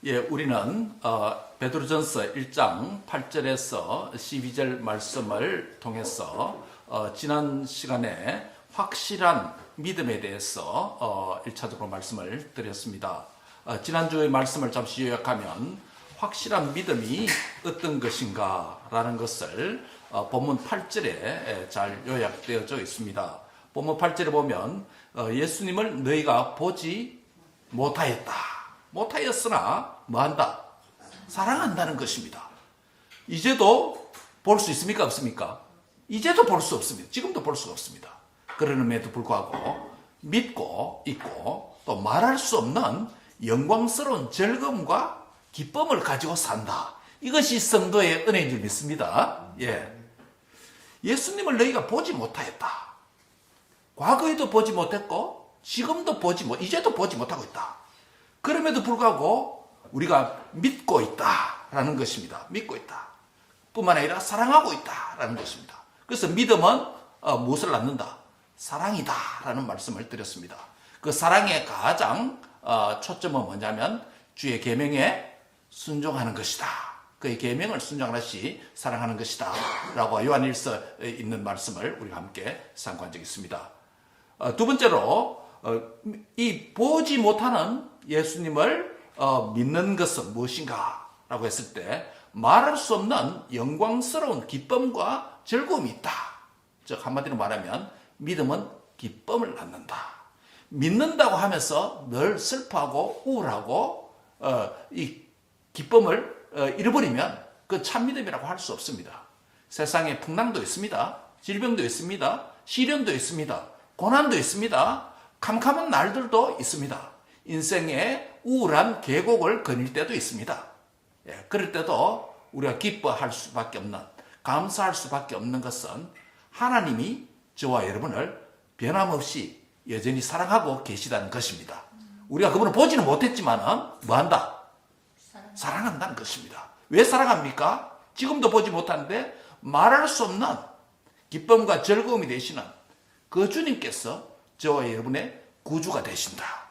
예, 우리는 베드로전서 1장 8절에서 12절 말씀을 통해서 지난 시간에 확실한 믿음에 대해서 1차적으로 말씀을 드렸습니다. 지난주의 말씀을 잠시 요약하면 확실한 믿음이 어떤 것인가 라는 것을 본문 8절에 잘 요약되어져 있습니다. 본문 8절에 보면 예수님을 너희가 보지 못하였으나 뭐한다? 사랑한다는 것입니다. 이제도 볼 수 있습니까? 없습니까? 이제도 볼 수 없습니다. 지금도 볼 수 없습니다. 그러는데도 불구하고 믿고 있고 또 말할 수 없는 영광스러운 즐거움과 기쁨을 가지고 산다. 이것이 성도의 은혜인 줄 믿습니다. 예수님을 너희가 보지 못하였다. 과거에도 보지 못했고 지금도 이제도 보지 못하고 있다. 그럼에도 불구하고 우리가 믿고 있다라는 것입니다. 믿고 있다. 뿐만 아니라 사랑하고 있다라는 것입니다. 그래서 믿음은 무엇을 낳는다? 사랑이다라는 말씀을 드렸습니다. 그 사랑의 가장 초점은 뭐냐면 주의 계명에 순종하는 것이다. 그의 계명을 순종하듯이 사랑하는 것이다 라고 요한일서에 있는 말씀을 우리가 함께 상고한 적이 있습니다. 두 번째로 이 보지 못하는 예수님을 믿는 것은 무엇인가 라고 했을 때 말할 수 없는 영광스러운 기쁨과 즐거움이 있다. 즉 한마디로 말하면 믿음은 기쁨을 낳는다. 믿는다고 하면서 늘 슬퍼하고 우울하고 이 기쁨을 잃어버리면 그 참믿음이라고 할 수 없습니다. 세상에 풍랑도 있습니다. 질병도 있습니다. 시련도 있습니다. 고난도 있습니다. 캄캄한 날들도 있습니다. 인생의 우울한 계곡을 거닐 때도 있습니다. 그럴 때도 우리가 기뻐할 수밖에 없는, 감사할 수밖에 없는 것은 하나님이 저와 여러분을 변함없이 여전히 사랑하고 계시다는 것입니다. 우리가 그분을 보지는 못했지만 뭐한다? 사랑한다는 것입니다. 왜 사랑합니까? 지금도 보지 못하는데 말할 수 없는 기쁨과 즐거움이 되시는 그 주님께서 저와 여러분의 구주가 되신다.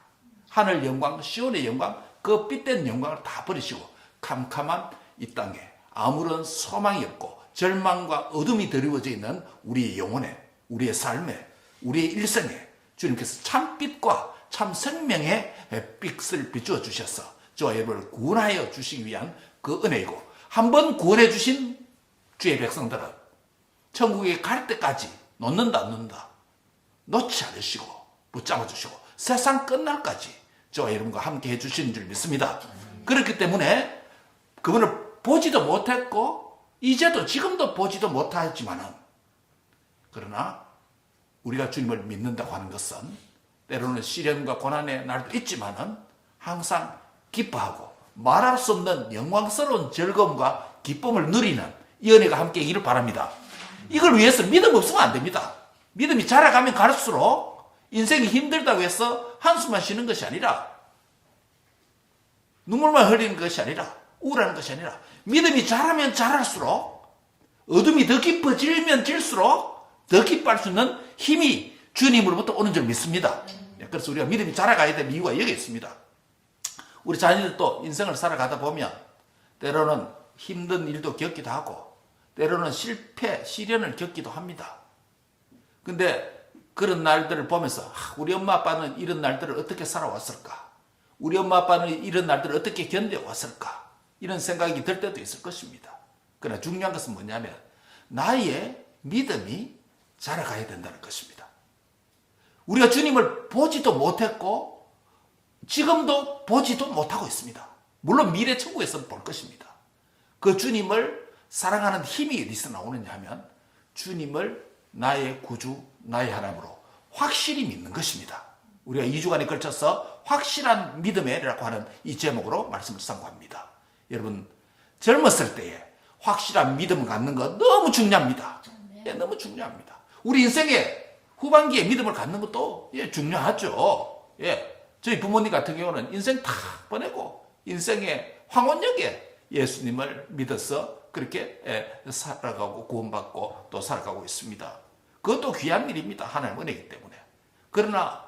하늘 영광, 시온의 영광, 그 빛된 영광을 다 버리시고 캄캄한 이 땅에 아무런 소망이 없고 절망과 어둠이 드리워져 있는 우리의 영혼에, 우리의 삶에, 우리의 일생에 주님께서 참빛과 참 생명의 빛을 비추어 주셔서 저와 여러분을 구원하여 주시기 위한 그 은혜이고, 한번 구원해 주신 주의 백성들은 천국에 갈 때까지 놓는다. 놓지 않으시고 붙잡아 주시고 세상 끝날까지 저와 여러분과 함께 해주시는 줄 믿습니다. 그렇기 때문에 그분을 보지도 못했고 이제도 지금도 보지도 못하지만은, 그러나 우리가 주님을 믿는다고 하는 것은 때로는 시련과 고난의 날도 있지만은 항상 기뻐하고 말할 수 없는 영광스러운 즐거움과 기쁨을 누리는 이 은혜가 함께 있기를 바랍니다. 이걸 위해서 믿음 없으면 안 됩니다. 믿음이 자라가면 갈수록 인생이 힘들다고 해서 한숨만 쉬는 것이 아니라, 눈물만 흘리는 것이 아니라, 우울한 것이 아니라, 믿음이 자라면 자랄수록, 어둠이 더 깊어지면 질수록 더 기뻐할 수 있는 힘이 주님으로부터 오는 줄 믿습니다. 그래서 우리가 믿음이 자라가야 될 이유가 여기 있습니다. 우리 자녀들도 인생을 살아가다 보면 때로는 힘든 일도 겪기도 하고 때로는 실패, 시련을 겪기도 합니다. 근데 그런 날들을 보면서 우리 엄마 아빠는 이런 날들을 어떻게 살아왔을까? 우리 엄마 아빠는 이런 날들을 어떻게 견뎌왔을까? 이런 생각이 들 때도 있을 것입니다. 그러나 중요한 것은 뭐냐면 나의 믿음이 자라가야 된다는 것입니다. 우리가 주님을 보지도 못했고 지금도 보지도 못하고 있습니다. 물론 미래 천국에서는 볼 것입니다. 그 주님을 사랑하는 힘이 어디서 나오느냐 하면 주님을 나의 구주, 나의 하나님으로 확실히 믿는 것입니다. 우리가 2주간에 걸쳐서 확실한 믿음이라고 하는 이 제목으로 말씀을 상고합니다. 여러분, 젊었을 때에 확실한 믿음을 갖는 것 너무 중요합니다. 너무 중요합니다. 우리 인생의 후반기에 믿음을 갖는 것도 중요하죠. 저희 부모님 같은 경우는 인생 다 보내고 인생의 황혼역에 예수님을 믿어서 그렇게 살아가고 구원받고 또 살아가고 있습니다. 그것도 귀한 일입니다. 하나님 은혜이기 때문에. 그러나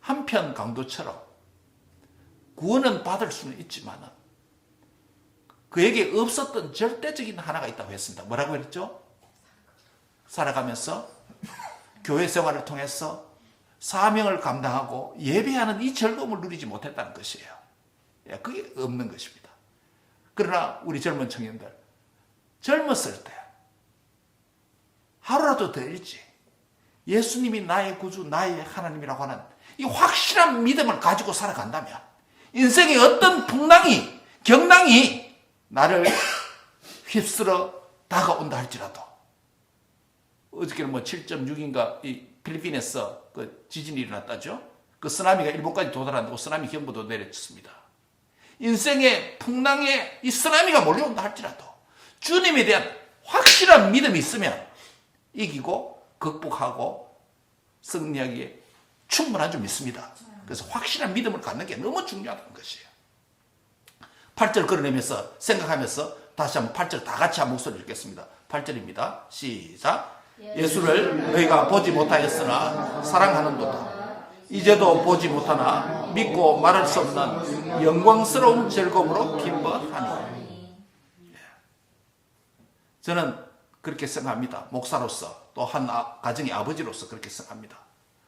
한편 강도처럼 구원은 받을 수는 있지만 그에게 없었던 절대적인 하나가 있다고 했습니다. 뭐라고 했죠? 살아가면서 교회 생활을 통해서 사명을 감당하고 예배하는 이 즐거움을 누리지 못했다는 것이에요. 그게 없는 것입니다. 그러나 우리 젊은 청년들, 젊었을 때 하루라도 더 일찍 예수님이 나의 구주, 나의 하나님이라고 하는 이 확실한 믿음을 가지고 살아간다면 인생의 어떤 풍랑이, 경랑이 나를 휩쓸어 다가온다 할지라도, 어저께는 7.6인가 이 필리핀에서 그 지진이 일어났다죠. 그 쓰나미가 일본까지 도달한다고 쓰나미 경보도 내렸습니다. 인생의 풍랑에 이 쓰나미가 몰려온다 할지라도 주님에 대한 확실한 믿음이 있으면 이기고 극복하고 승리하기에 충분한 줄 믿습니다. 그래서 확실한 믿음을 갖는 게 너무 중요하다는 것이에요. 8절 걸어내면서 생각하면서 다시 한번 8절 다 같이 한 목소리 읽겠습니다. 8절입니다. 시작. 예수를 너희가 보지 못하였으나 사랑하는도다. 이제도 보지 못하나 믿고 말할 수 없는 영광스러운 즐거움으로 기뻐하니. 저는 그렇게 생각합니다. 목사로서 또 한 가정의 아버지로서 그렇게 생각합니다.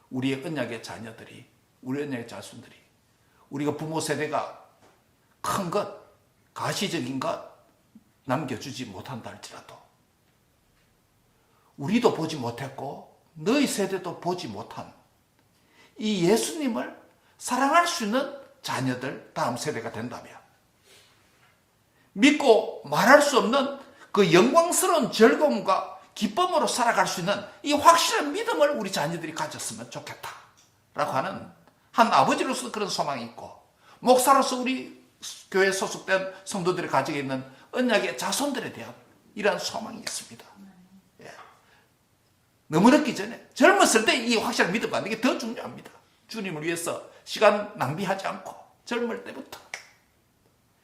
우리의 언약의 자녀들이, 우리 언약의 자손들이, 우리가 부모 세대가 큰 것, 가시적인 것 남겨주지 못한다 할지라도 우리도 보지 못했고 너희 세대도 보지 못한 이 예수님을 사랑할 수 있는 자녀들, 다음 세대가 된다면 믿고 말할 수 없는 그 영광스러운 즐거움과 기쁨으로 살아갈 수 있는 이 확실한 믿음을 우리 자녀들이 가졌으면 좋겠다라고 하는 한 아버지로서 그런 소망이 있고, 목사로서 우리 교회에 소속된 성도들이 가지고 있는 언약의 자손들에 대한 이러한 소망이 있습니다. 너무 늦기 전에 젊었을 때 이 확실한 믿음 갖는 게 더 중요합니다. 주님을 위해서 시간 낭비하지 않고 젊을 때부터.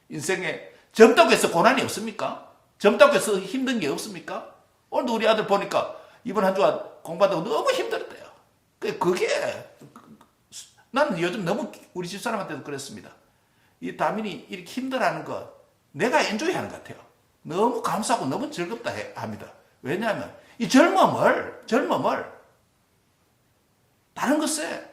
인생에 젊다고 해서 고난이 없습니까? 젊다고 해서 힘든 게 없습니까? 오늘도 우리 아들 보니까 이번 한 주간 공부하다가 너무 힘들었대요. 그게 나는 요즘 너무 우리 집사람한테도 그랬습니다. 이 다민이 이렇게 힘들어하는 거 내가 엔조이하는 것 같아요. 너무 감사하고 너무 즐겁다 합니다. 왜냐하면 이 젊음을 다른 것에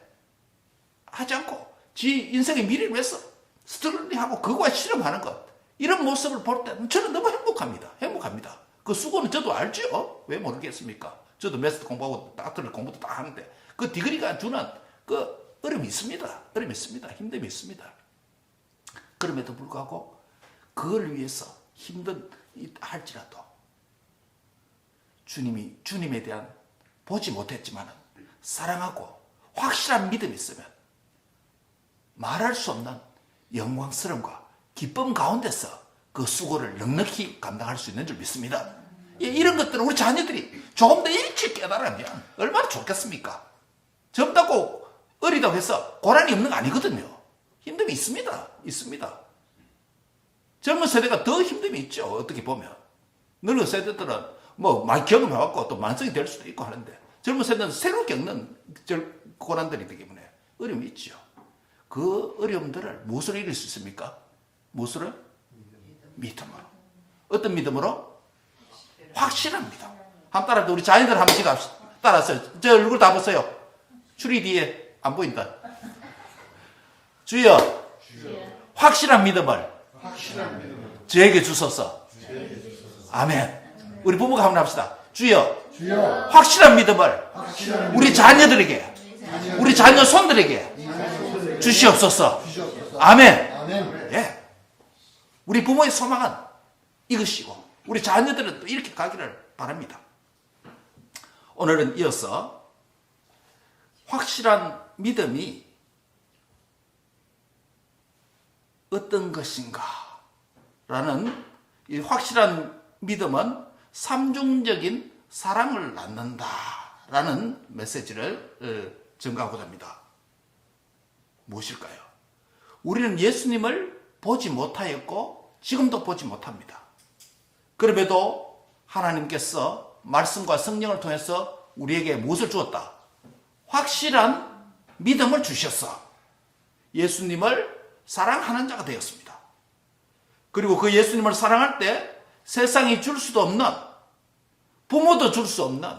하지 않고 지 인생의 미래를 위해서 스트러글링하고 그거와 실험하는 것, 이런 모습을 볼 때 저는 너무 행복합니다. 그 수고는 저도 알죠. 왜 모르겠습니까? 저도 메스터 공부하고 닥터를 공부도 다 하는데 그 디그리가 주는 그 어려움이 있습니다. 힘듦이 있습니다. 그럼에도 불구하고 그걸 위해서 힘든 할지라도 주님에 대한 보지 못했지만 사랑하고 확실한 믿음이 있으면 말할 수 없는 영광스러움과 기쁨 가운데서 그 수고를 넉넉히 감당할 수 있는 줄 믿습니다. 이런 것들을 우리 자녀들이 조금 더 일찍 깨달으면 얼마나 좋겠습니까? 젊다고 어리다고 해서 고난이 없는 거 아니거든요. 힘듦이 있습니다. 젊은 세대가 더 힘듦이 있죠. 어떻게 보면 늙은 세대들은 많이 경험해왔고 또 만성이 될 수도 있고 하는데, 젊은 세대는 새로 겪는 고난들이기 때문에 어려움이 있죠. 그 어려움들을 무엇으로 이길 수 있습니까? 무엇으로? 믿음으로. 어떤 믿음으로? 확실한 믿음. 한번 따라서 우리 자녀들 한 번씩 따라서 저 얼굴 다 보세요. 추리 뒤에 안 보인다. 주여, 확실한 믿음을 저에게 주소서. 아멘. 우리 부모가 한번 합시다. 주여, 확실한 믿음을 우리 자녀들에게, 우리 자녀 손들에게 주시옵소서. 아멘. 예. 우리 부모의 소망은 이것이고 우리 자녀들은 또 이렇게 가기를 바랍니다. 오늘은 이어서 확실한 믿음이 어떤 것인가 라는, 이 확실한 믿음은 삼중적인 사랑을 낳는다 라는 메시지를 전가하고자 합니다. 무엇일까요? 우리는 예수님을 보지 못하였고 지금도 보지 못합니다. 그럼에도 하나님께서 말씀과 성령을 통해서 우리에게 무엇을 주었다? 확실한 믿음을 주셨어. 예수님을 사랑하는 자가 되었습니다. 그리고 그 예수님을 사랑할 때 세상이 줄 수도 없는, 부모도 줄 수 없는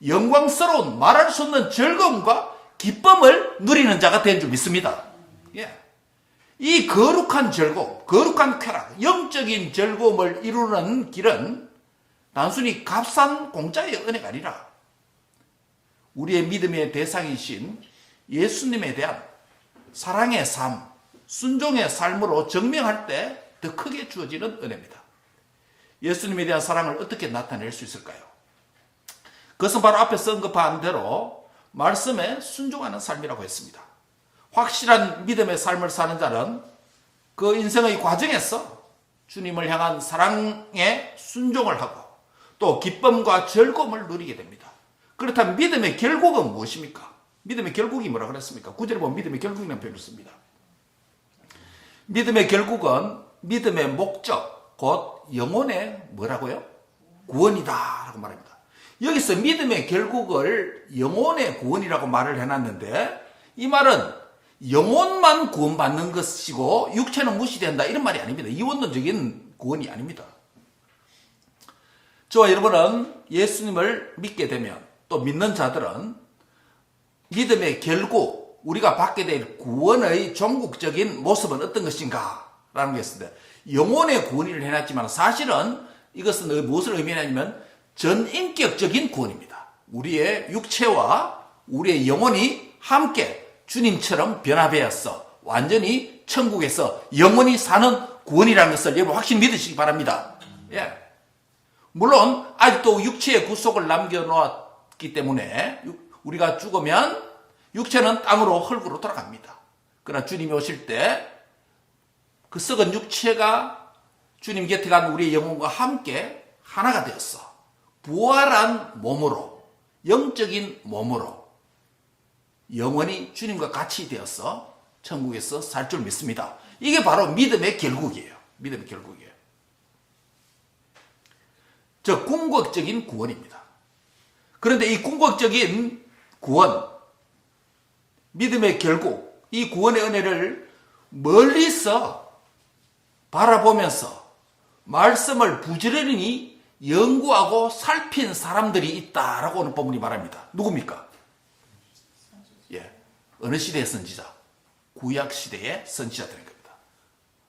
영광스러운 말할 수 없는 즐거움과 기쁨을 누리는 자가 된 줄 믿습니다. 예. 이 거룩한 즐거움, 거룩한 쾌락, 영적인 즐거움을 이루는 길은 단순히 값싼 공짜의 은혜가 아니라 우리의 믿음의 대상이신 예수님에 대한 사랑의 삶, 순종의 삶으로 증명할 때 더 크게 주어지는 은혜입니다. 예수님에 대한 사랑을 어떻게 나타낼 수 있을까요? 그것은 바로 앞에서 언급한 대로 말씀에 순종하는 삶이라고 했습니다. 확실한 믿음의 삶을 사는 자는 그 인생의 과정에서 주님을 향한 사랑에 순종을 하고 또 기쁨과 즐거움을 누리게 됩니다. 그렇다면 믿음의 결국은 무엇입니까? 믿음의 결국이 뭐라 그랬습니까? 9절에 보면 믿음의 결국이라는 표현을 씁니다. 믿음의 결국은 믿음의 목적, 곧 영혼의 뭐라고요? 구원이다 라고 말합니다. 여기서 믿음의 결국을 영혼의 구원이라고 말을 해놨는데 이 말은 영혼만 구원받는 것이고 육체는 무시된다 이런 말이 아닙니다. 이원론적인 구원이 아닙니다. 저와 여러분은 예수님을 믿게 되면 또 믿는 자들은 믿음의 결국 우리가 받게 될 구원의 종국적인 모습은 어떤 것인가 라는 것인데 영혼의 구원을 해놨지만 사실은 이것은 무엇을 의미하냐면 전인격적인 구원입니다. 우리의 육체와 우리의 영혼이 함께 주님처럼 변화되었어 완전히 천국에서 영원히 사는 구원이라는 것을 여러분 확실히 믿으시기 바랍니다. 예. 물론 아직도 육체의 구속을 남겨놓았기 때문에 우리가 죽으면 육체는 땅으로 흙으로 돌아갑니다. 그러나 주님이 오실 때 그 썩은 육체가 주님 곁에 간 우리의 영혼과 함께 하나가 되었어. 부활한 몸으로, 영적인 몸으로 영원히 주님과 같이 되어서 천국에서 살 줄 믿습니다. 이게 바로 믿음의 결국이에요. 믿음의 결국이에요. 저 궁극적인 구원입니다. 그런데 이 궁극적인 구원, 믿음의 결국, 이 구원의 은혜를 멀리서 바라보면서 말씀을 부지런히 연구하고 살핀 사람들이 있다라고 오늘 본문이 말합니다. 누굽니까? 예, 어느 시대의 선지자? 구약 시대의 선지자들인 겁니다.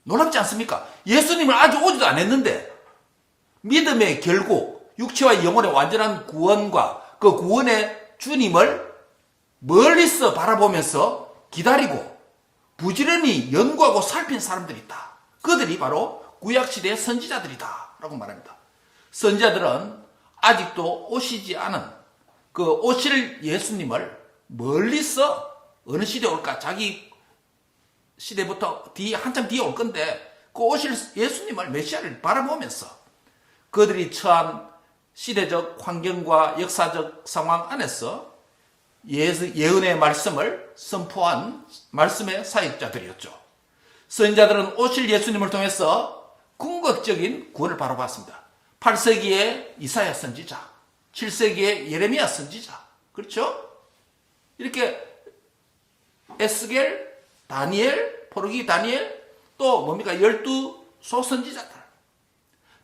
놀랍지 않습니까? 예수님을 아직 오지도 않았는데 믿음의 결국, 육체와 영혼의 완전한 구원과 그 구원의 주님을 멀리서 바라보면서 기다리고 부지런히 연구하고 살핀 사람들이 있다. 그들이 바로 구약시대의 선지자들이다 라고 말합니다. 선지자들은 아직도 오시지 않은 그 오실 예수님을 멀리서 어느 시대에 올까? 자기 시대부터 한참 뒤에 올 건데 그 오실 예수님을 메시아를 바라보면서 그들이 처한 시대적 환경과 역사적 상황 안에서 예언의 말씀을 선포한 말씀의 사역자들이었죠. 선지자들은 오실 예수님을 통해서 궁극적인 구원을 바라봤습니다. 8세기의 이사야 선지자, 7세기의 예레미야 선지자, 그렇죠? 이렇게 에스겔, 다니엘, 포르기 다니엘, 또 뭡니까? 12소 선지자들.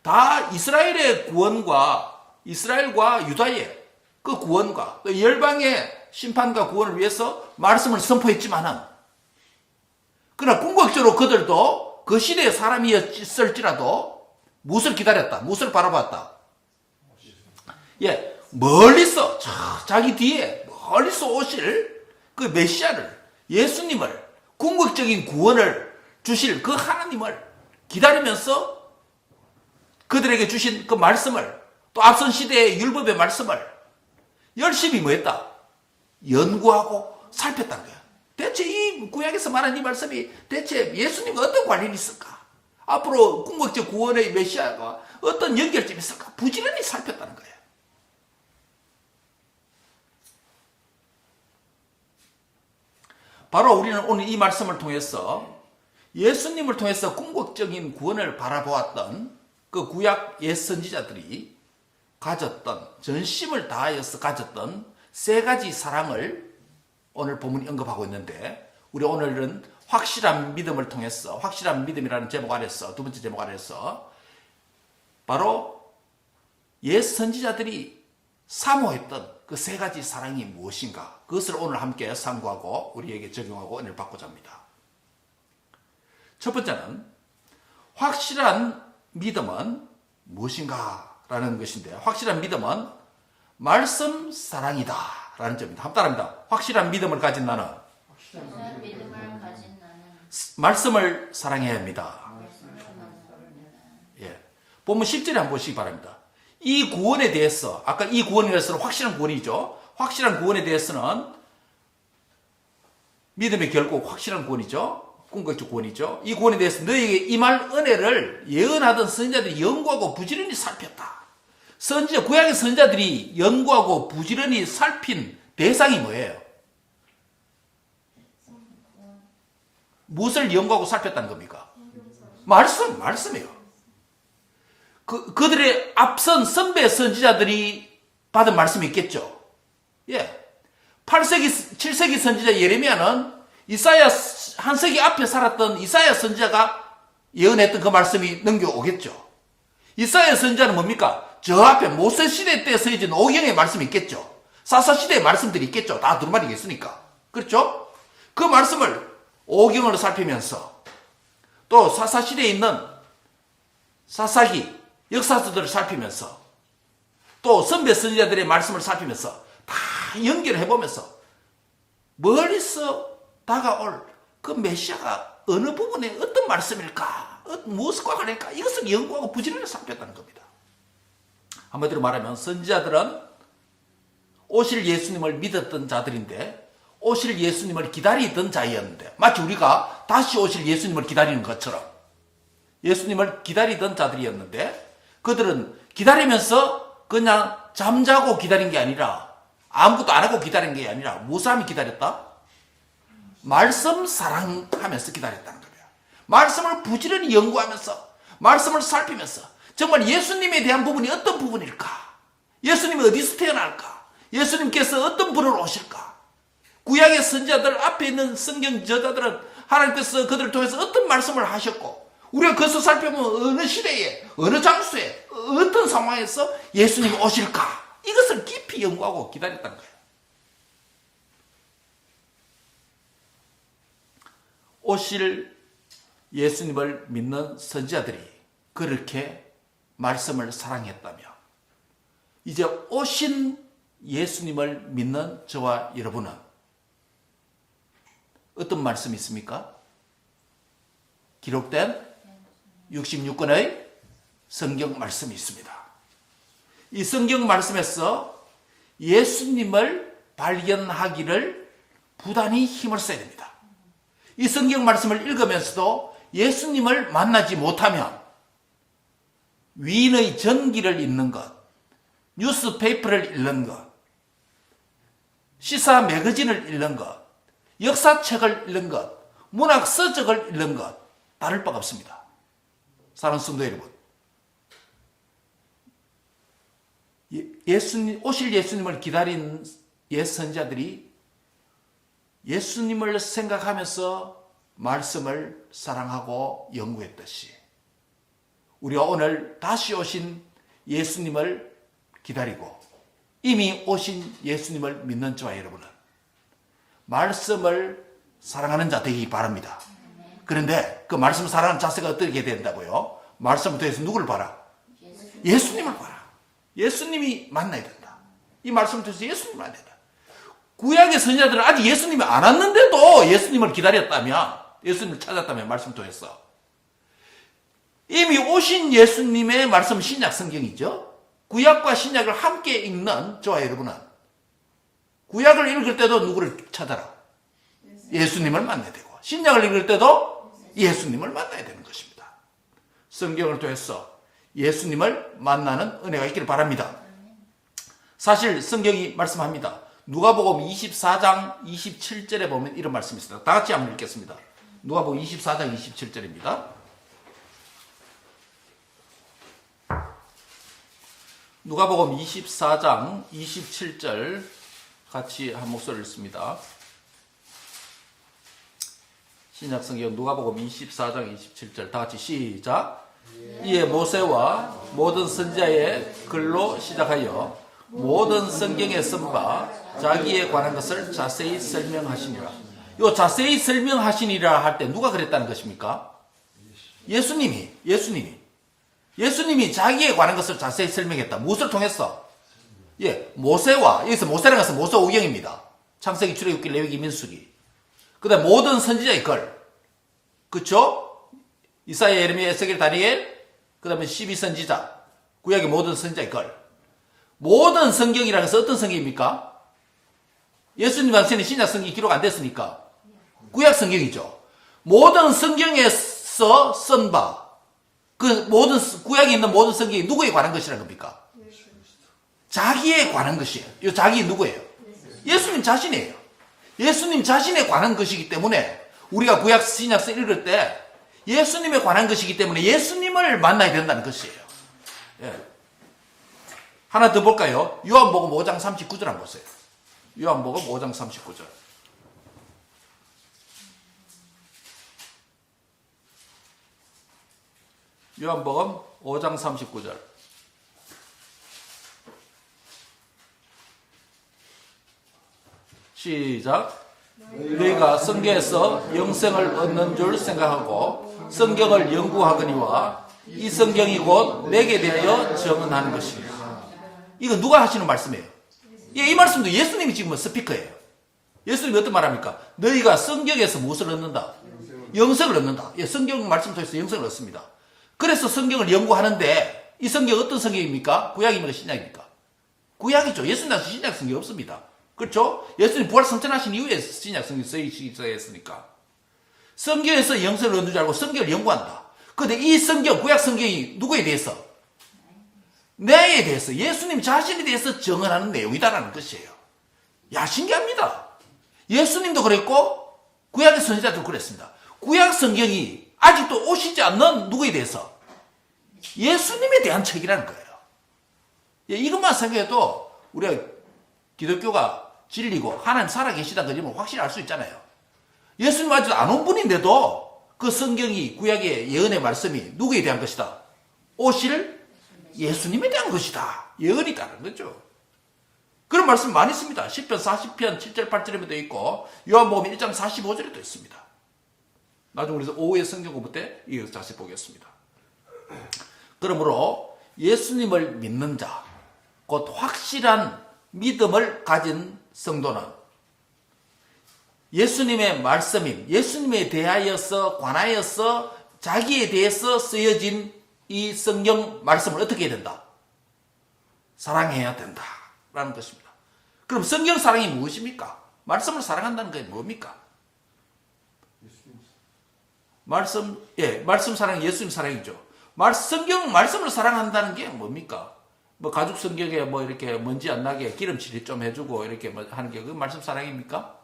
다 이스라엘의 구원과 이스라엘과 유다의 그 구원과 또 열방의 심판과 구원을 위해서 말씀을 선포했지만은 그러나 궁극적으로 그들도 그 시대의 사람이었을지라도 무엇을 기다렸다? 무엇을 바라봤다? 예, 멀리서 자기 뒤에 멀리서 오실 그 메시아를 예수님을 궁극적인 구원을 주실 그 하나님을 기다리면서 그들에게 주신 그 말씀을 또 앞선 시대의 율법의 말씀을 열심히 뭐 했다? 연구하고 살폈다는 거야. 대체 이 구약에서 말한 이 말씀이 대체 예수님과 어떤 관련이 있을까? 앞으로 궁극적 구원의 메시아가 어떤 연결점이 있을까? 부지런히 살폈다는 거예요. 바로 우리는 오늘 이 말씀을 통해서 예수님을 통해서 궁극적인 구원을 바라보았던 그 구약 옛 선지자들이 가졌던, 전심을 다하여서 가졌던 세 가지 사랑을 오늘 본문이 언급하고 있는데 우리 오늘은 확실한 믿음을 통해서, 확실한 믿음이라는 제목 아래서, 두 번째 제목 아래서 바로 옛 선지자들이 사모했던 그 세 가지 사랑이 무엇인가, 그것을 오늘 함께 상고하고 우리에게 적용하고 은혜를 받고자 합니다. 첫 번째는 확실한 믿음은 무엇인가 라는 것인데, 확실한 믿음은 말씀 사랑이다 라는 점입니다. 한번 따라합니다. 확실한 믿음을 가진 나는 말씀을 사랑해야 합니다. 예. 본문 10절에 한번 보시기 바랍니다. 이 구원에 대해서, 아까 이 구원에 대해서는 확실한 구원이죠. 확실한 구원에 대해서는 믿음의 결국 확실한 구원이죠. 궁극적 구원이죠. 이 구원에 대해서 너희에게 임할 은혜를 예언하던 선지자들이 연구하고 부지런히 살폈다. 구약의 선지자들이 연구하고 부지런히 살핀 대상이 뭐예요? 무엇을 연구하고 살폈다는 겁니까? 말씀이에요. 그들의 앞선 선배 선지자들이 받은 말씀이 있겠죠. 예. 8세기, 7세기 선지자 예레미야는 이사야 한 세기 앞에 살았던 이사야 선지자가 예언했던 그 말씀이 넘겨오겠죠. 이사야 선지자는 뭡니까? 저 앞에 모세 시대 때 쓰여진 오경의 말씀이 있겠죠. 사사 시대의 말씀들이 있겠죠. 다 두루마리가 있으니까. 그렇죠? 그 말씀을 오경으로 살피면서 또 사사 시대에 있는 사사기, 역사서들을 살피면서 또 선배 선지자들의 말씀을 살피면서 다 연결을 해보면서 멀리서 다가올 그 메시아가 어느 부분에 어떤 말씀일까, 무엇과 관련일까, 이것을 연구하고 부지런히 살폈다는 겁니다. 한마디로 말하면 선지자들은 오실 예수님을 믿었던 자들인데 오실 예수님을 기다리던 자였는데, 마치 우리가 다시 오실 예수님을 기다리는 것처럼 예수님을 기다리던 자들이었는데, 그들은 기다리면서 그냥 잠자고 기다린 게 아니라, 아무것도 안 하고 기다린 게 아니라 무엇을 하며 기다렸다? 말씀 사랑하면서 기다렸다는 거예요. 말씀을 부지런히 연구하면서, 말씀을 살피면서 정말 예수님에 대한 부분이 어떤 부분일까? 예수님이 어디서 태어날까? 예수님께서 어떤 분으로 오실까? 구약의 선지자들 앞에 있는 성경 저자들은 하나님께서 그들을 통해서 어떤 말씀을 하셨고, 우리가 그것을 살펴보면 어느 시대에, 어느 장소에, 어떤 상황에서 예수님이 오실까? 이것을 깊이 연구하고 기다렸다는 거예요. 오실 예수님을 믿는 선지자들이 그렇게 말씀을 사랑했다면, 이제 오신 예수님을 믿는 저와 여러분은 어떤 말씀이 있습니까? 기록된 66권의 성경 말씀이 있습니다. 이 성경 말씀에서 예수님을 발견하기를 부단히 힘을 써야 됩니다. 이 성경 말씀을 읽으면서도 예수님을 만나지 못하면 위인의 전기를 읽는 것, 뉴스페이퍼를 읽는 것, 시사 매거진을 읽는 것, 역사책을 읽는 것, 문학 서적을 읽는 것, 다를 바가 없습니다. 사랑하는 성도 여러분, 오실 예수님을 기다린 옛 선지자들이 예수님을 생각하면서 말씀을 사랑하고 연구했듯이, 우리가 오늘 다시 오신 예수님을 기다리고 이미 오신 예수님을 믿는 저와 여러분은 말씀을 사랑하는 자 되기 바랍니다. 그런데 그 말씀 사랑하는 자세가 어떻게 된다고요? 말씀을 통해서 누구를 봐라? 예수님을 봐라. 예수님이 만나야 된다. 이 말씀을 통해서 예수님을 만나야 된다. 구약의 선지자들은 아직 예수님이 안 왔는데도 예수님을 기다렸다면, 예수님을 찾았다면, 말씀 통해서 이미 오신 예수님의 말씀, 신약 성경이죠. 구약과 신약을 함께 읽는 저와 여러분은 구약을 읽을 때도 누구를 찾아라? 예수님을 만나야 되고, 신약을 읽을 때도 예수님을 만나야 되는 것입니다. 성경을 통해서 예수님을 만나는 은혜가 있기를 바랍니다. 사실 성경이 말씀합니다. 누가복음 24장 27절에 보면 이런 말씀이 있습니다. 다 같이 한번 읽겠습니다. 누가복음 24장 27절입니다. 누가복음 24장 27절 같이 한 목소리를 읽습니다. 신약성경 누가복음 24장 27절 다 같이 시작. 이에 모세와 모든 선지자의 글로 시작하여 모든 성경에 쓴 바 자기에 관한 것을 자세히 설명하시니라. 요 자세히 설명하시니라 할 때 누가 그랬다는 것입니까? 예수님이 자기에 관한 것을 자세히 설명했다. 무엇을 통해서? 예, 모세와, 여기서 모세라는 것은 모세 오경입니다. 창세기, 출애굽기, 레위기, 민수기. 그 다음 모든 선지자의 글. 그쵸? 이사야, 예레미야, 에스겔, 다니엘, 그 다음에 12선지자, 구약의 모든 선지자의 글. 모든 성경이라는 것은 어떤 성경입니까? 예수님 당시에는 신약 성경이 기록 안 됐으니까 구약 성경이죠. 모든 성경에서 쓴 바, 그 모든 구약에 있는 모든 성경이 누구에 관한 것이라는 겁니까? 자기에 관한 것이에요. 이 자기 누구예요? 예수님 자신이에요. 예수님 자신에 관한 것이기 때문에 우리가 구약 신약서 읽을 때 예수님에 관한 것이기 때문에 예수님을 만나야 된다는 것이에요. 예. 하나 더 볼까요? 요한복음 5장 39절 한번 보세요. 요한복음 5장 39절. 요한복음 5장 39절. 시작. 너희가 성경에서 영생을 얻는 줄 생각하고 성경을 연구하거니와 이 성경이 곧 내게 대하여 증언하는 것이니라. 이거 누가 하시는 말씀이에요? 이 말씀도 예수님이 지금 스피커예요. 예수님이 어떤 말합니까? 너희가 성경에서 무엇을 얻는다? 영생을 얻는다. 예, 성경 말씀 통해서 영생을 얻습니다. 그래서 성경을 연구하는데 이 성경 어떤 성경입니까? 구약입니까? 신약입니까? 구약이죠. 예수님 당시 신약 성경이 없습니다. 그렇죠? 예수님 부활 성천하신 이후에 신약 성경이 쓰이기 시작했으니까. 성경에서 영생을 얻는 줄 알고 성경을 연구한다. 그런데 이 성경, 구약 성경이 누구에 대해서? 내에 대해서, 예수님 자신에 대해서 증언하는 내용이다라는 것이에요. 야, 신기합니다. 예수님도 그랬고 구약의 선지자도 그랬습니다. 구약 성경이 아직도 오시지 않는 누구에 대해서? 예수님에 대한 책이라는 거예요. 예, 이것만 생각해도 우리가 기독교가 진리고 하나님 살아계시다는 걸 확실히 알 수 있잖아요. 예수님 아직 안 온 분인데도 그 성경이 구약의 예언의 말씀이 누구에 대한 것이다? 오실 예수님에 대한 것이다. 예언이다는 거죠. 그런 말씀 많이 있습니다. 10편 40편 7절 8절에도 있고 요한복음 1장 45절에도 있습니다. 나중에 우리 오후에 성경 공부 때 이거 자세히 보겠습니다. 그러므로 예수님을 믿는 자, 곧 확실한 믿음을 가진 성도는 예수님의 말씀인, 예수님에 대하여서 관하여서 자기에 대해서 쓰여진 이 성경 말씀을 어떻게 해야 된다? 사랑해야 된다 라는 것입니다. 그럼 성경 사랑이 무엇입니까? 말씀을 사랑한다는 게 뭡니까? 말씀 사랑이 예수님 사랑이죠. 성경 말씀을 사랑한다는 게 뭡니까? 뭐 가죽 성경에 뭐 이렇게 먼지 안 나게 기름칠 좀 해주고 이렇게 뭐 하는 게 그 말씀 사랑입니까?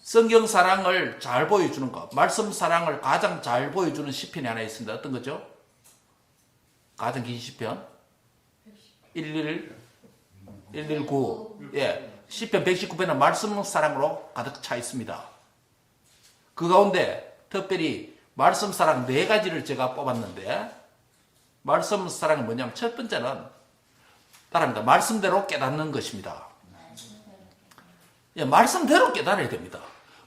성경 사랑을 잘 보여주는 것, 말씀 사랑을 가장 잘 보여주는 시편이 하나 있습니다. 어떤 거죠? 가장 긴 시편 119. 예, 시편 119편은 말씀 사랑으로 가득 차 있습니다. 그 가운데 특별히 말씀 사랑 4가지를 제가 뽑았는데, 말씀 사랑은 뭐냐면 첫 번째는 따라합니다. 말씀대로 깨닫는 것입니다. 예, 말씀대로 깨달아야 됩니다.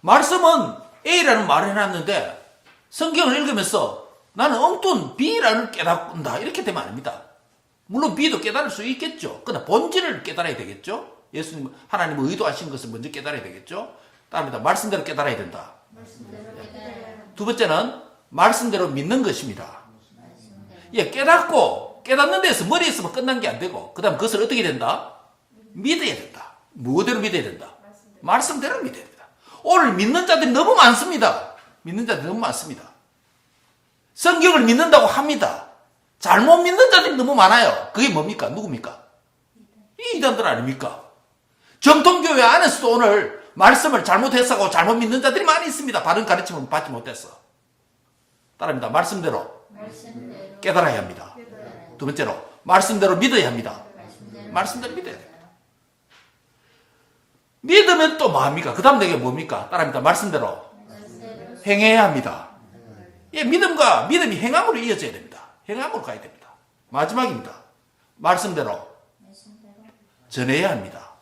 말씀은 A라는 말을 해놨는데 성경을 읽으면서 나는 엉뚱 B라는 깨닫는다 이렇게 되면 아닙니다. 물론 B도 깨달을 수 있겠죠. 그러나 본질을 깨달아야 되겠죠. 예수님 하나님의 의도하신 것을 먼저 깨달아야 되겠죠. 따라합니다. 말씀대로 깨달아야 된다. 두 번째는 말씀대로 믿는 것입니다. 예, 깨닫는 데서 머리에서만 끝난 게 안 되고, 그 다음 그것을 어떻게 된다? 믿어야 된다. 무엇대로 믿어야 된다? 말씀대로 믿어야 된다. 오늘 믿는 자들이 너무 많습니다. 성경을 믿는다고 합니다. 잘못 믿는 자들이 너무 많아요. 그게 뭡니까? 누굽니까? 이 이단들 아닙니까? 정통교회 안에서도 오늘 말씀을 잘못 해석하고 잘못 믿는 자들이 많이 있습니다. 바른 가르침을 받지 못해서. 따라합니다. 말씀대로 깨달아야 합니다. 두 번째로 말씀대로 믿어야 합니다. 말씀대로 믿어야 돼요. 믿으면 또 뭐합니까? 그 다음 내게 뭡니까? 따라합니다. 말씀대로 행해야 합니다. 예, 믿음이 행함으로 이어져야 됩니다. 행함으로 가야 됩니다. 마지막입니다. 말씀대로 전해야 합니다.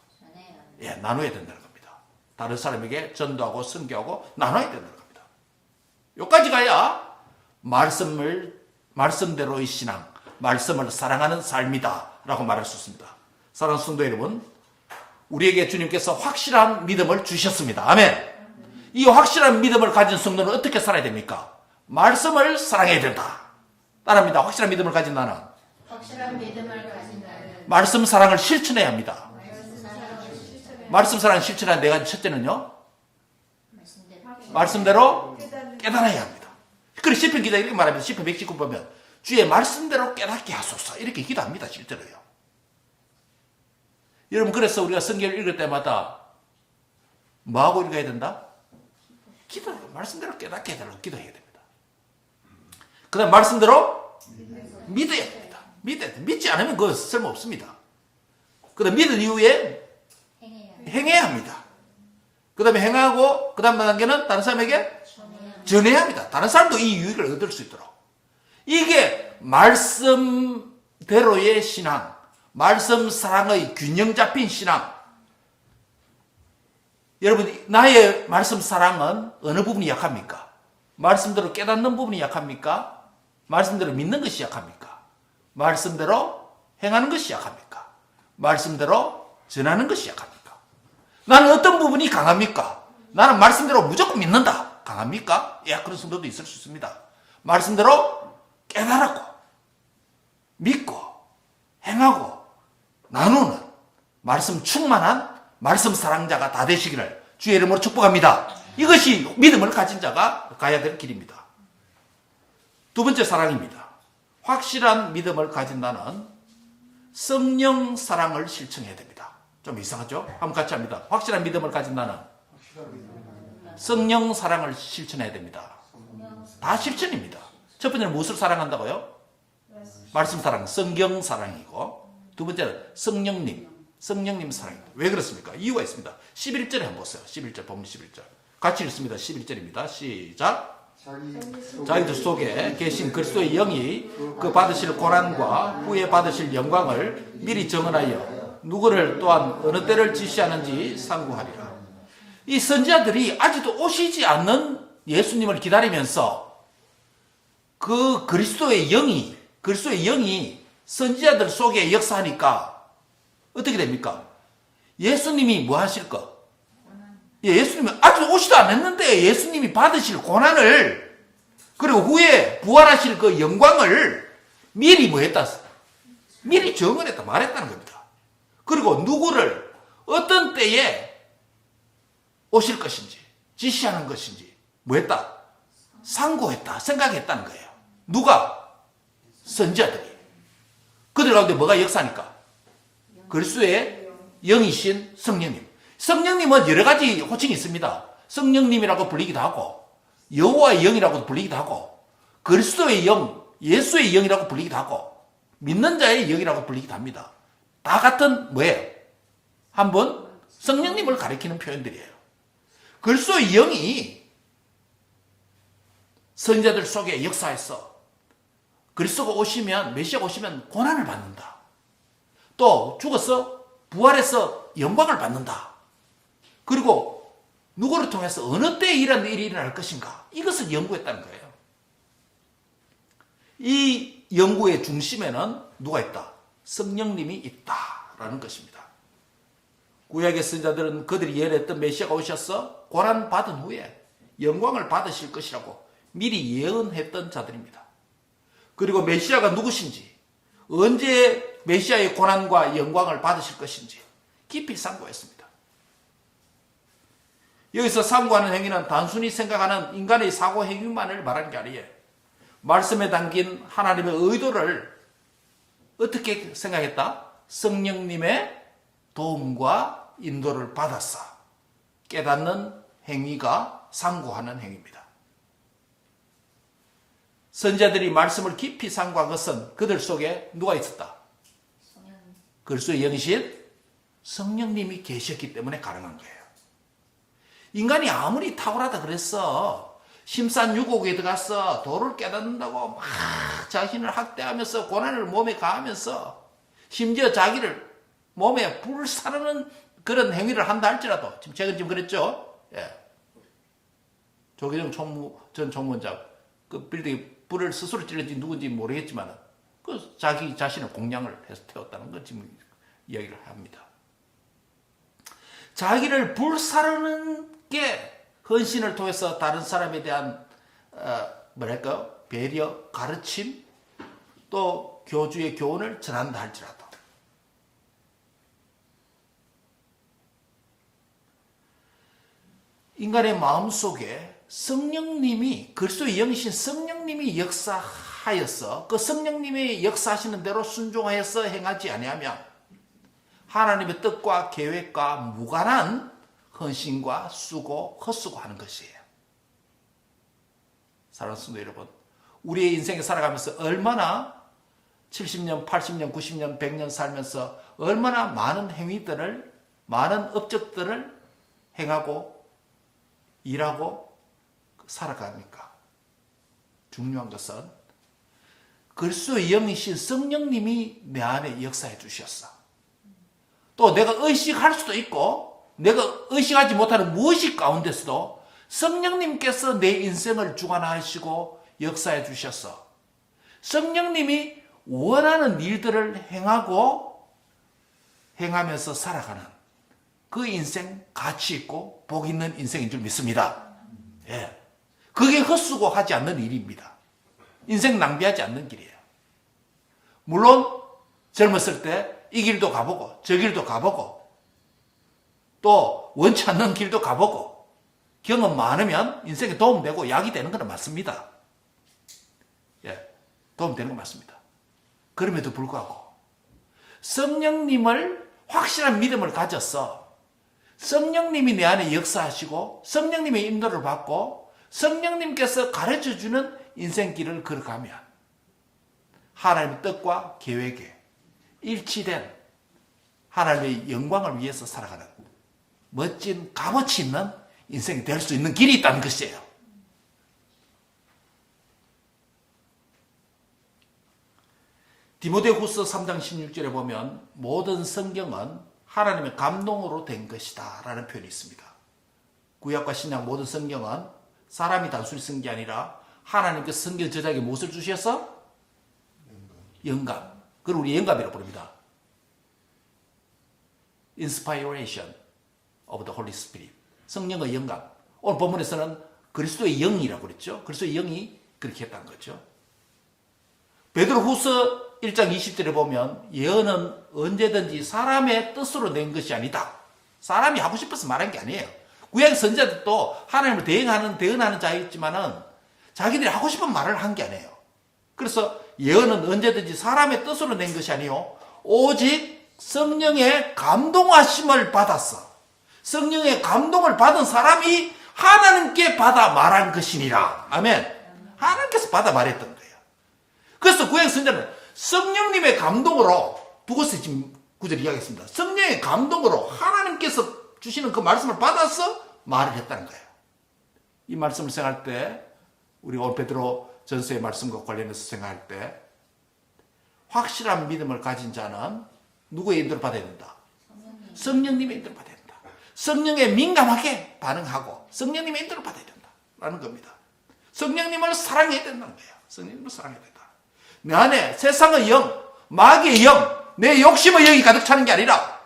예, 나눠야 된다는 겁니다. 다른 사람에게 전도하고 선교하고 나눠야 된다는 겁니다. 여기까지 가야 말씀대로의 신앙, 말씀을 사랑하는 삶이다 라고 말할 수 있습니다. 사랑하는 성도 여러분, 우리에게 주님께서 확실한 믿음을 주셨습니다. 아멘. 이 확실한 믿음을 가진 성도는 어떻게 살아야 됩니까? 말씀을 사랑해야 된다. 따라합니다. 확실한 믿음을 가진 나는 말씀 사랑을 실천해야 합니다. 말씀 사랑을 실천한 네 가지. 첫째는요, 말씀대로 깨달아야 합니다. 그래서 시편 기자 이렇게 말합니다. 시편 119 보면 주의 말씀대로 깨닫게 하소서 이렇게 기도합니다. 실제로요. 여러분, 그래서 우리가 성경을 읽을 때마다 뭐하고 읽어야 된다? 기도, 말씀대로 깨닫게 해달라고 기도해야 됩니다. 그 다음 말씀대로 믿어야 됩니다. 믿지 않으면 그거 쓸모없습니다. 그 다음 믿은 이후에 행해야 합니다. 그 다음에 행하고 그 다음 단계는 다른 사람에게 전해야 합니다. 다른 사람도 이 유익을 얻을 수 있도록. 이게 말씀대로의 신앙, 말씀 사랑의 균형 잡힌 신앙. 여러분, 나의 말씀 사랑은 어느 부분이 약합니까? 말씀대로 깨닫는 부분이 약합니까? 말씀대로 믿는 것이 약합니까? 말씀대로 행하는 것이 약합니까? 말씀대로 전하는 것이 약합니까? 나는 어떤 부분이 강합니까? 나는 말씀대로 무조건 믿는다. 강합니까? 예, 그런 성도도 있을 수 있습니다. 말씀대로 깨달았고, 믿고, 행하고, 나누는 말씀 충만한 말씀 사랑자가 다 되시기를 주의 이름으로 축복합니다. 이것이 믿음을 가진 자가 가야 될 길입니다. 두 번째 사랑입니다. 확실한 믿음을 가진 나는 성령 사랑을 실천해야 됩니다. 좀 이상하죠? 한번 같이 합니다. 확실한 믿음을 가진 나는 성령 사랑을 실천해야 됩니다. 다 실천입니다. 첫 번째는 무엇을 사랑한다고요? 말씀 사랑, 성경 사랑이고, 두 번째는 성령님 사랑입니다. 왜 그렇습니까? 이유가 있습니다. 11절에 한번 보세요. 11절, 본문 11절. 같이 읽습니다. 11절입니다. 시작. 자기들 속에 계신 그리스도의 영이 그 받으실 고난과 후에 받으실 영광을 미리 정언하여 누구를 또한 어느 때를 지시하는지 상고하리라. 이 선지자들이 아직도 오시지 않는 예수님을 기다리면서 그 그리스도의 영이 선지자들 속에 역사하니까 어떻게 됩니까? 예수님이 뭐 하실 거? 예수님이 아직 오지도 않았는데 예수님이 받으실 고난을, 그리고 후에 부활하실 그 영광을 미리 뭐 했다? 미리 정언했다, 말했다는 겁니다. 그리고 누구를 어떤 때에 오실 것인지, 지시하는 것인지 뭐 했다? 상고했다, 생각했다는 거예요. 누가? 선지자들이. 그들 가운데 뭐가 역사니까? 그리스도의 영이신 성령님. 성령님은 여러 가지 호칭이 있습니다. 성령님이라고 불리기도 하고, 여호와의 영이라고 불리기도 하고, 그리스도의 영, 예수의 영이라고 불리기도 하고, 믿는 자의 영이라고 불리기도 합니다. 다 같은 뭐예요? 한번 성령님을 가리키는 표현들이에요. 그리스도의 영이 선지자들 속에 역사해서 그리스도가 오시면, 메시아가 오시면 고난을 받는다. 또 죽어서 부활해서 영광을 받는다. 그리고 누구를 통해서 어느 때에 이런 일이 일어날 것인가, 이것을 연구했다는 거예요. 이 연구의 중심에는 누가 있다? 성령님이 있다라는 것입니다. 구약의 선지자들은 그들이 예언했던 메시아가 오셔서 고난 받은 후에 영광을 받으실 것이라고 미리 예언했던 자들입니다. 그리고 메시아가 누구신지, 언제 메시아의 고난과 영광을 받으실 것인지 깊이 상고했습니다. 여기서 상고하는 행위는 단순히 생각하는 인간의 사고 행위만을 말하는 게 아니에요. 말씀에 담긴 하나님의 의도를 어떻게 생각했다? 성령님의 도움과 인도를 받았어. 깨닫는 행위가 상고하는 행위입니다. 선지자들이 말씀을 깊이 상고한 것은 그들 속에 누가 있었다? 그리스도의 영이신 성령님이 계셨기 때문에 가능한 거예요. 인간이 아무리 탁월하다 그랬어, 심산유곡에 들어가서 도를 깨닫는다고 막 자신을 학대하면서 고난을 몸에 가하면서 심지어 자기를 몸에 불사르는 그런 행위를 한다 할지라도 지금 최근 그랬죠. 예. 조계종 전 총무원장 그 빌딩에 불을 스스로 찔렀지 누군지 모르겠지만 그 자기 자신을 공양을 해서 태웠다는 걸 지금 이야기를 합니다. 자기를 불사르는 게 헌신을 통해서 다른 사람에 대한 뭐랄까요? 배려, 가르침, 또 교주의 교훈을 전한다 할지라도 인간의 마음속에 성령님이 그리스도의 영이신 성령님이 역사하여서 그 성령님의 역사하시는 대로 순종하여서 행하지 아니하면 하나님의 뜻과 계획과 무관한 헌신과 수고, 헛수고하는 것이에요. 사랑하는 성도 여러분, 우리의 인생에 살아가면서 얼마나 70년, 80년, 90년, 100년 살면서 얼마나 많은 행위들을, 많은 업적들을 행하고 일하고 살아갑니까? 중요한 것은 그리스도의 영이신 성령님이 내 안에 역사해 주셨어. 또 내가 의식할 수도 있고 내가 의식하지 못하는 무의식 가운데서도 성령님께서 내 인생을 주관하시고 역사해 주셨어. 성령님이 원하는 일들을 행하면서 살아가는 그 인생 가치 있고 복 있는 인생인 줄 믿습니다. 예. 그게 헛수고하지 않는 일입니다. 인생 낭비하지 않는 길이에요. 물론 젊었을 때 이 길도 가보고 저 길도 가보고 또 원치 않는 길도 가보고 경험 많으면 인생에 도움되고 약이 되는 건 맞습니다. 예, 도움되는 건 맞습니다. 그럼에도 불구하고 성령님을 확실한 믿음을 가져서 성령님이 내 안에 역사하시고 성령님의 인도를 받고 성령님께서 가르쳐주는 인생길을 걸어가면 하나님의 뜻과 계획에 일치된 하나님의 영광을 위해서 살아가는 멋진 값어치 있는 인생이 될 수 있는 길이 있다는 것이에요. 디모데후서 3장 16절에 보면 모든 성경은 하나님의 감동으로 된 것이다 라는 표현이 있습니다. 구약과 신약 모든 성경은 사람이 단순히 쓴 게 아니라 하나님께서 성경 저자에게 무엇을 주셔서? 영감. 그걸 우리 영감이라고 부릅니다. Inspiration of the Holy Spirit. 성령의 영감. 오늘 본문에서는 그리스도의 영이라고 그랬죠. 그리스도의 영이 그렇게 했다는 거죠. 베드로후서 1장 20절에 보면 예언은 언제든지 사람의 뜻으로 낸 것이 아니다. 사람이 하고 싶어서 말한 게 아니에요. 구약 선지자들도 하나님을 대언하는 자였지만은 자기들이 하고 싶은 말을 한 게 아니에요. 그래서 예언은 언제든지 사람의 뜻으로 낸 것이 아니요 오직 성령의 감동하심을 받았어. 성령의 감동을 받은 사람이 하나님께 받아 말한 것이니라. 아멘. 하나님께서 받아 말했던 거예요. 그래서 구약 선지자는 성령님의 감동으로 두고서 지금 구절 이야기했습니다. 성령의 감동으로 하나님께서 주시는 그 말씀을 받아서 말을 했다는 거예요. 이 말씀을 생각할 때 우리가 오늘 베드로 전서의 말씀과 관련해서 생각할 때 확실한 믿음을 가진 자는 누구의 인도를 받아야 된다? 성령님의 인도를 받아야 된다. 성령에 민감하게 반응하고 성령님의 인도를 받아야 된다라는 겁니다. 성령님을 사랑해야 된다는 거예요. 성령님을 사랑해야 된다. 내 안에 세상의 영, 마귀의 영, 내 욕심의 영이 가득 차는 게 아니라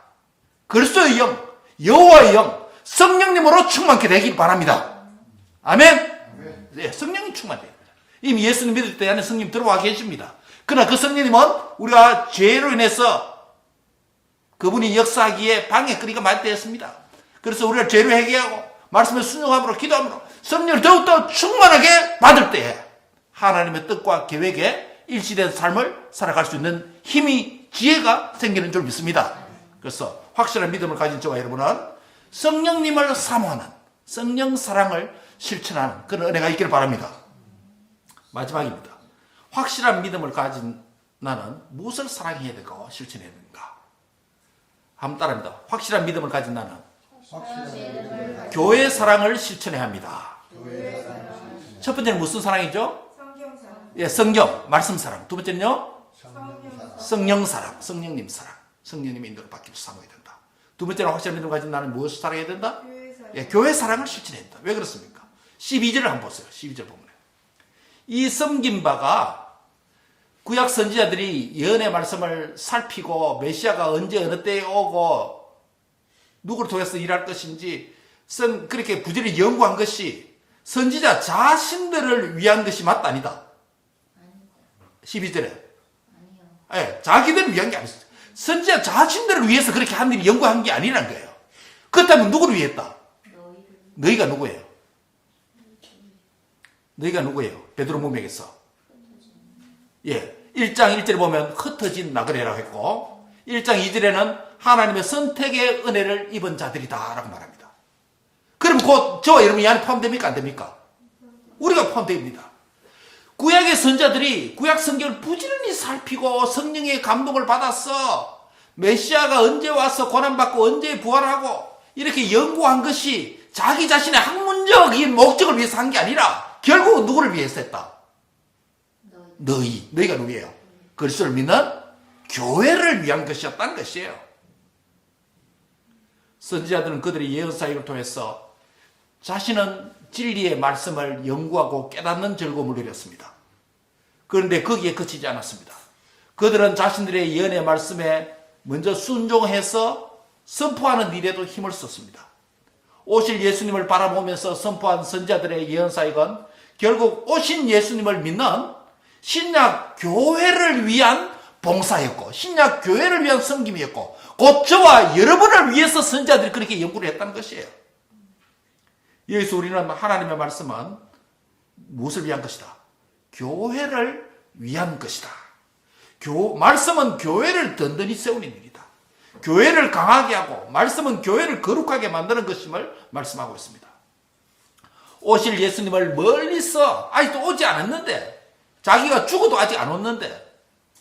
그리스도의 영, 여호와의 영, 성령님으로 충만케 되길 바랍니다. 아멘. 네, 성령이 충만돼야 됩니다. 이미 예수님 믿을 때 안에 성령 들어와 계십니다. 그러나 그 성령님은 우리가 죄로 인해서 그분이 역사하기에 방해거리가 많이 되었습니다. 그래서 우리가 죄를 회개하고 말씀에 순종함으로 기도함으로 성령을 더욱더 충만하게 받을 때에 하나님의 뜻과 계획에 일치된 삶을 살아갈 수 있는 힘이 지혜가 생기는 줄 믿습니다. 그래서 확실한 믿음을 가진 저와 여러분은 성령님을 사모하는 성령 사랑을 실천하는 그런 은혜가 있기를 바랍니다. 마지막입니다. 확실한 믿음을 가진 나는 무엇을 사랑해야 되고 실천해야 되는가? 한번 따라합니다. 확실한 믿음을 가진 나는 교회 사랑을 실천해야 합니다. 첫 번째는 무슨 사랑이죠? 성경 사랑. 예, 성경, 말씀 사랑. 두 번째는요? 성경 성령 사랑, 성령님 사랑. 성령님의 인도를 받기 위해서 사모해야 된다. 두 번째는 확실한 믿음을 가진 나는 무엇을 사랑해야 된다? 교회 사랑. 예, 교회 사랑을 실천해야 된다. 왜 그렇습니까? 12절을 한번 보세요. 12절 보면. 이 섬긴 바가 구약 선지자들이 예언의 말씀을 살피고 메시아가 언제 어느 때에 오고 누구를 통해서 일할 것인지 그렇게 부지런히 연구한 것이 선지자 자신들을 위한 것이 맞다 아니다. 12절에 예, 자기들을 위한 게 아니었어요. 선지자 자신들을 위해서 그렇게 한 일이 연구한 게 아니란 거예요. 그렇다면 누구를 위했다? 너희가 누구예요? 너희가 누구예요? 베드로 문맥에서. 예. 1장 1절에 보면 흩어진 나그네라고 했고 1장 2절에는 하나님의 선택의 은혜를 입은 자들이다 라고 말합니다. 그럼 곧 저와 여러분이 이 안에 포함됩니까? 안 됩니까? 우리가 포함됩니다. 구약의 선자들이 구약 성경을 부지런히 살피고 성령의 감동을 받았어. 메시아가 언제 와서 고난받고 언제 부활하고 이렇게 연구한 것이 자기 자신의 학문적인 목적을 위해서 한 게 아니라 결국은 누구를 위해서 했다? 너희가 누구예요? 그리스도를 믿는 교회를 위한 것이었다는 것이에요. 선지자들은 그들의 예언 사역을 통해서 자신은 진리의 말씀을 연구하고 깨닫는 즐거움을 누렸습니다. 그런데 거기에 그치지 않았습니다. 그들은 자신들의 예언의 말씀에 먼저 순종해서 선포하는 일에도 힘을 썼습니다. 오실 예수님을 바라보면서 선포한 선지자들의 예언 사역은 결국 오신 예수님을 믿는 신약 교회를 위한 봉사였고 신약 교회를 위한 섬김이었고 곧 저와 여러분을 위해서 선지자들이 그렇게 연구를 했다는 것이에요. 여기서 우리는 하나님의 말씀은 무엇을 위한 것이다? 교회를 위한 것이다. 말씀은 교회를 든든히 세우는 일이다. 교회를 강하게 하고 말씀은 교회를 거룩하게 만드는 것임을 말씀하고 있습니다. 오실 예수님을 멀리서 아직도 오지 않았는데 자기가 죽어도 아직 안 왔는데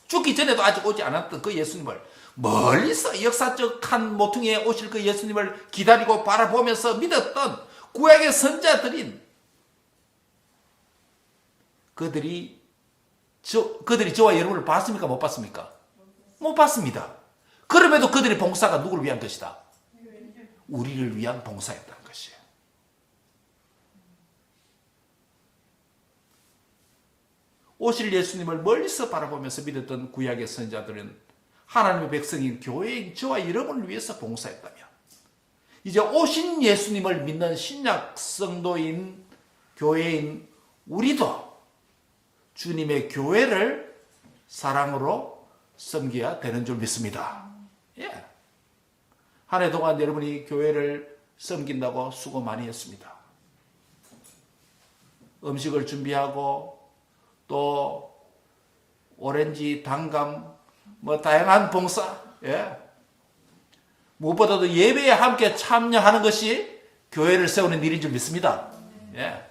죽기 전에도 아직 오지 않았던 그 예수님을 멀리서 역사적한 모퉁이에 오실 그 예수님을 기다리고 바라보면서 믿었던 구약의 선자들인 그들이 저와 여러분을 봤습니까? 못 봤습니까? 못 봤습니다. 그럼에도 그들의 봉사가 누구를 위한 것이다? 우리를 위한 봉사였다는 것이에요. 오실 예수님을 멀리서 바라보면서 믿었던 구약의 선자들은 하나님의 백성인 교회인 저와 여러분을 위해서 봉사했다며 이제 오신 예수님을 믿는 신약 성도인 교회인 우리도 주님의 교회를 사랑으로 섬겨야 되는 줄 믿습니다. 예. 한 해 동안 여러분이 교회를 섬긴다고 수고 많이 했습니다. 음식을 준비하고 또 오렌지, 당감, 다양한 봉사, 예. 무엇보다도 예배에 함께 참여하는 것이 교회를 세우는 일인 줄 믿습니다. 예.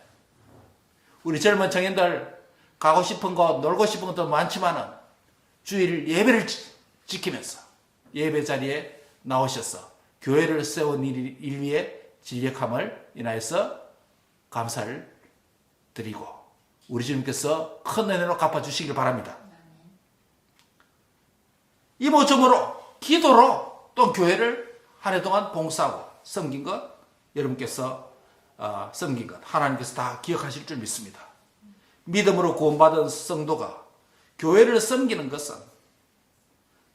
우리 젊은 청년들 가고 싶은 것, 놀고 싶은 것도 많지만은 주일 예배를 지키면서 예배 자리에 나오셔서 교회를 세운 일 위에 진력함을 인하여서 감사를 드리고 우리 주님께서 큰 은혜로 갚아주시길 바랍니다. 이모저모로 기도로 또 교회를 한 해 동안 봉사하고 섬긴 것 여러분께서 섬긴 것 하나님께서 다 기억하실 줄 믿습니다. 믿음으로 구원받은 성도가 교회를 섬기는 것은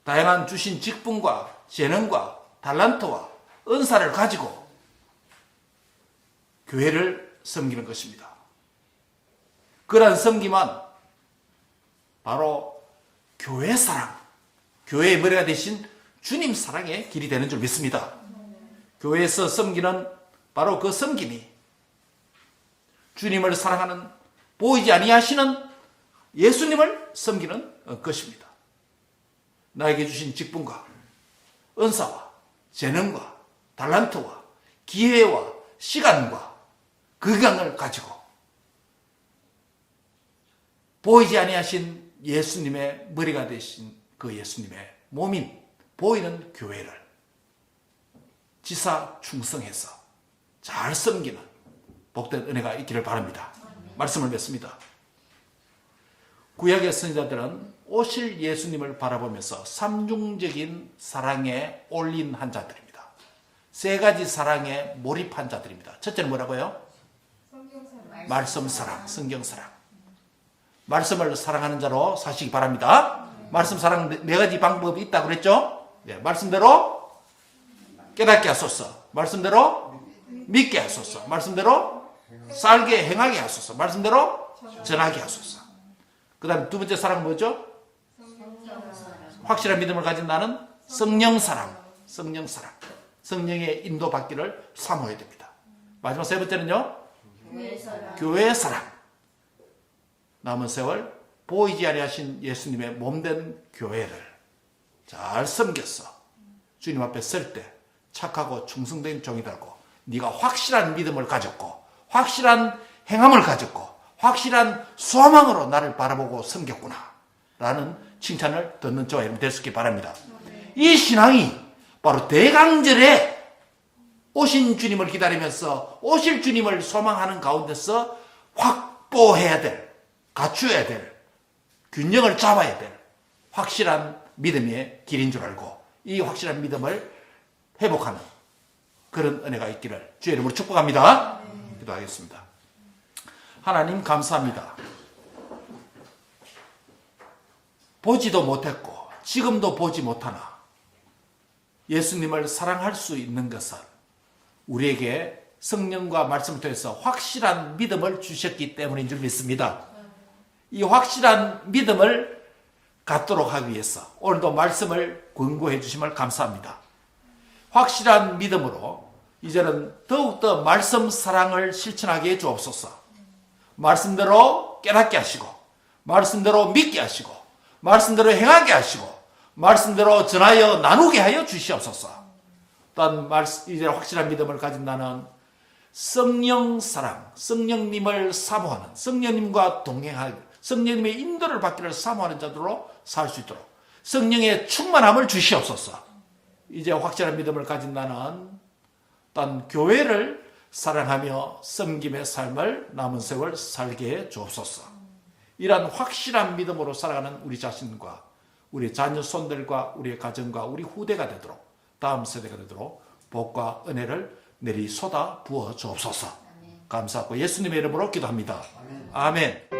다양한 주신 직분과 재능과 달란트와 은사를 가지고 교회를 섬기는 것입니다. 그러한 섬김은 바로 교회 사랑, 교회의 머리가 되신 주님 사랑의 길이 되는 줄 믿습니다. 교회에서 섬기는 바로 그 섬김이 주님을 사랑하는 보이지 아니하시는 예수님을 섬기는 것입니다. 나에게 주신 직분과 은사와 재능과 달란트와 기회와 시간과 그강을 가지고 보이지 아니하신 예수님의 머리가 되신 그 예수님의 몸인 보이는 교회를 지사 충성해서 잘 섬기는 복된 은혜가 있기를 바랍니다. 말씀을 맺습니다. 구약의 선지자들은 오실 예수님을 바라보면서 삼중적인 사랑에 올인한 자들입니다. 세 가지 사랑에 몰입한 자들입니다. 첫째는 뭐라고요? 말씀 사랑, 성경 사랑. 말씀을 사랑하는 자로 사시기 바랍니다. 말씀 사랑 네 가지 방법이 있다고 그랬죠? 네, 말씀대로 깨닫게 하소서. 말씀대로 믿게 하소서. 말씀대로 살게 행하게 하소서. 말씀대로 전하게 하소서. 그 다음 두 번째 사랑은 뭐죠? 확실한 믿음을 가진 나는 성령 사랑. 성령 사랑. 성령의 인도받기를 사모해야 됩니다. 마지막 세 번째는요? 교회 사랑. 남은 세월 보이지 아니하신 예수님의 몸된 교회를 잘 섬겼어. 주님 앞에 설 때 착하고 충성된 종이 되고 네가 확실한 믿음을 가졌고 확실한 행함을 가졌고 확실한 소망으로 나를 바라보고 섬겼구나 라는 칭찬을 듣는 저와 여러분 될 수 있기 바랍니다. 이 신앙이 바로 대강절에 오신 주님을 기다리면서 오실 주님을 소망하는 가운데서 확보해야 될, 갖추어야 될, 균형을 잡아야 될 확실한 믿음의 길인 줄 알고 이 확실한 믿음을 회복하는 그런 은혜가 있기를 주의 이름으로 축복합니다. 기도하겠습니다. 하나님 감사합니다. 보지도 못했고 지금도 보지 못하나 예수님을 사랑할 수 있는 것은 우리에게 성령과 말씀을 통해서 확실한 믿음을 주셨기 때문인 줄 믿습니다. 이 확실한 믿음을 갖도록 하기 위해서 오늘도 말씀을 권고해 주심을 감사합니다. 확실한 믿음으로 이제는 더욱더 말씀 사랑을 실천하게 해 주옵소서. 말씀대로 깨닫게 하시고 말씀대로 믿게 하시고 말씀대로 행하게 하시고 말씀대로 전하여 나누게 하여 주시옵소서. 또한 이제 확실한 믿음을 가진 나는 성령 사랑, 성령님을 사모하는, 성령님과 동행하는, 성령님의 인도를 받기를 사모하는 자들로 살 수 있도록 성령의 충만함을 주시옵소서. 이제 확실한 믿음을 가진 나는 또한 교회를 사랑하며 섬김의 삶을 남은 세월 살게 해 주옵소서. 이러한 확실한 믿음으로 살아가는 우리 자신과 우리 자녀 손들과 우리의 가정과 우리 후대가 되도록 다음 세대가 되도록 복과 은혜를 내리 쏟아 부어 주옵소서. 감사하고 예수님의 이름으로 기도합니다. 아멘.